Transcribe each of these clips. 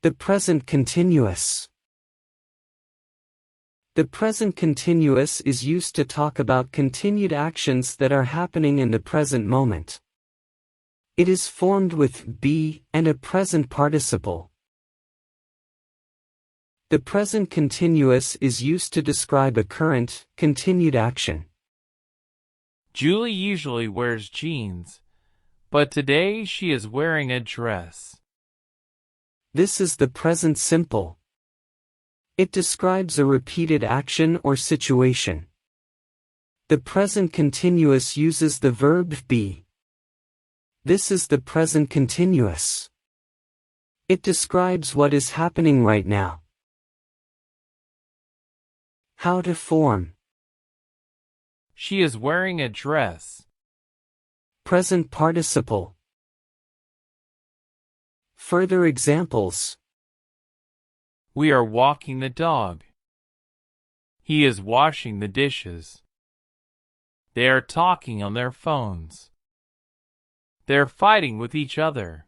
The present continuous. The present continuous is used to talk about continued actions that are happening in the present moment. It is formed with be and a present participle. The present continuous is used to describe a current, continued action. Julie usually wears jeans, but today she is wearing a dress. This is the present simple. It describes a repeated action or situation. The present continuous uses the verb be. This is the present continuous. It describes what is happening right now. How to form. She is wearing a dress. Present participle. Further examples. We are walking the dog. He is washing the dishes. They are talking on their phones. They're fighting with each other.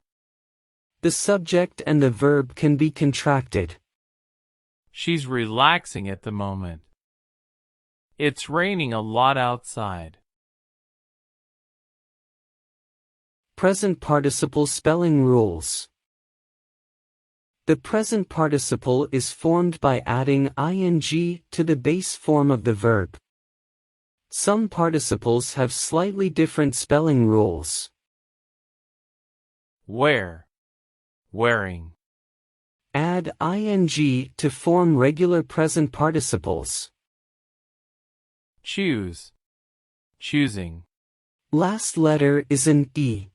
The subject and the verb can be contracted. She's relaxing at the moment. It's raining a lot outside. Present participle spelling rules. The present participle is formed by adding ing to the base form of the verb. Some participles have slightly different spelling rules. Wear, wearing. Add ing to form regular present participles. Choose, choosing. Last letter is an e.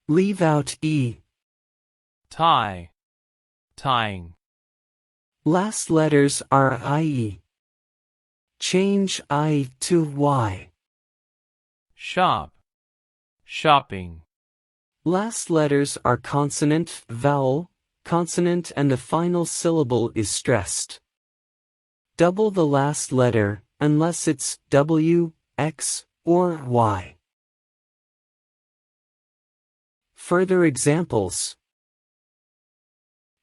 Leave out e. Tie, tying. Last letters are ie. Change I to y. Shop, shopping. Last letters are consonant, vowel, consonant, and the final syllable is stressed. Double the last letter, unless it's w, x, or y. Further examples.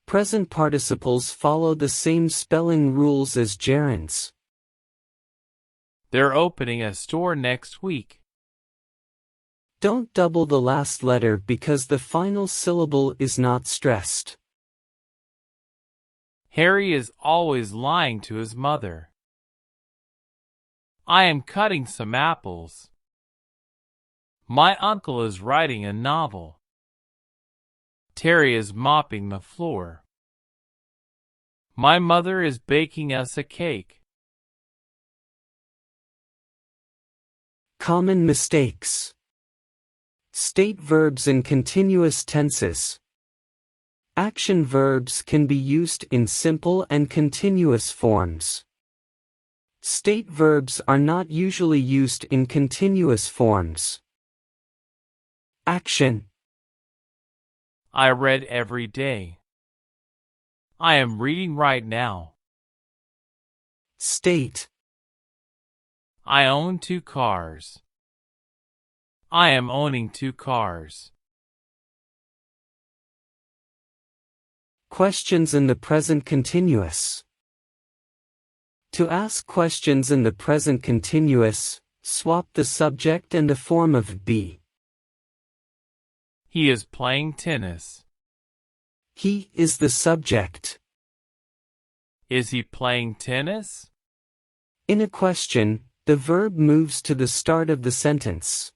Present participles follow the same spelling rules as gerunds. They're opening a store next week. Don't double the last letter because the final syllable is not stressed. Harry is always lying to his mother. I am cutting some apples. My uncle is writing a novel. Terry is mopping the floor. My mother is baking us a cake. Common mistakes. State verbs in continuous tenses. Action verbs can be used in simple and continuous forms. State verbs are not usually used in continuous forms. Action. I read every day. I am reading right now. State. I own 2 cars. I am owning 2 cars. Questions in the present continuous. To ask questions in the present continuous, swap the subject and the form of be. He is playing tennis. He is the subject. Is he playing tennis? In a question, the verb moves to the start of the sentence.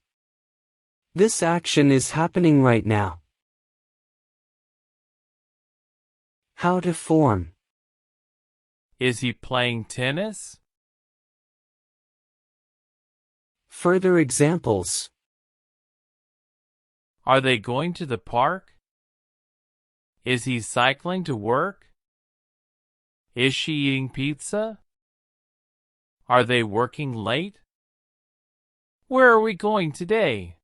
This action is happening right now. How to form. Is he playing tennis? Further examples. Are they going to the park? Is he cycling to work? Is she eating pizza? Are they working late? Where are we going today?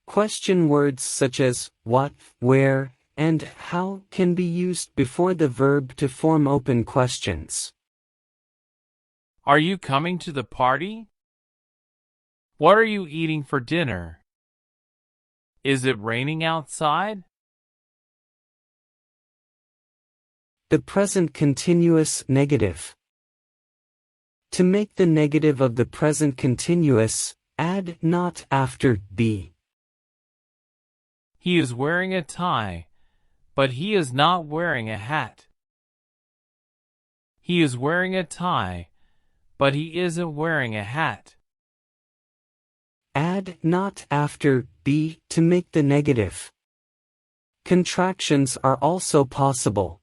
Question words such as what, where, and how can be used before the verb to form open questions. Are you coming to the party? What are you eating for dinner? Is it raining outside? The present continuous negative. To make the negative of the present continuous, add not after be. He is wearing a tie, but he is not wearing a hat. He is wearing a tie, but he isn't wearing a hat. Add not after be to make the negative. Contractions are also possible.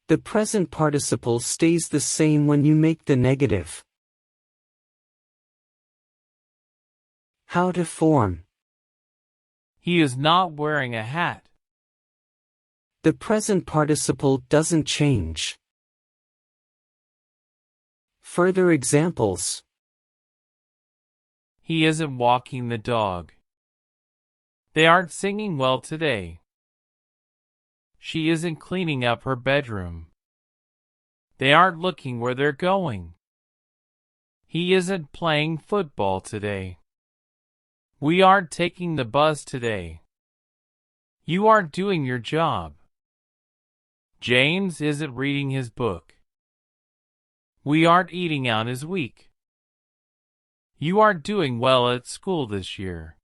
The present participle stays the same when you make the negative. How to form. He is not wearing a hat. The present participle doesn't change. Further examples. He isn't walking the dog. They aren't singing well today. She isn't cleaning up her bedroom. They aren't looking where they're going. He isn't playing football today. We aren't taking the bus today. You aren't doing your job. James isn't reading his book. We aren't eating out as week. You aren't doing well at school this year.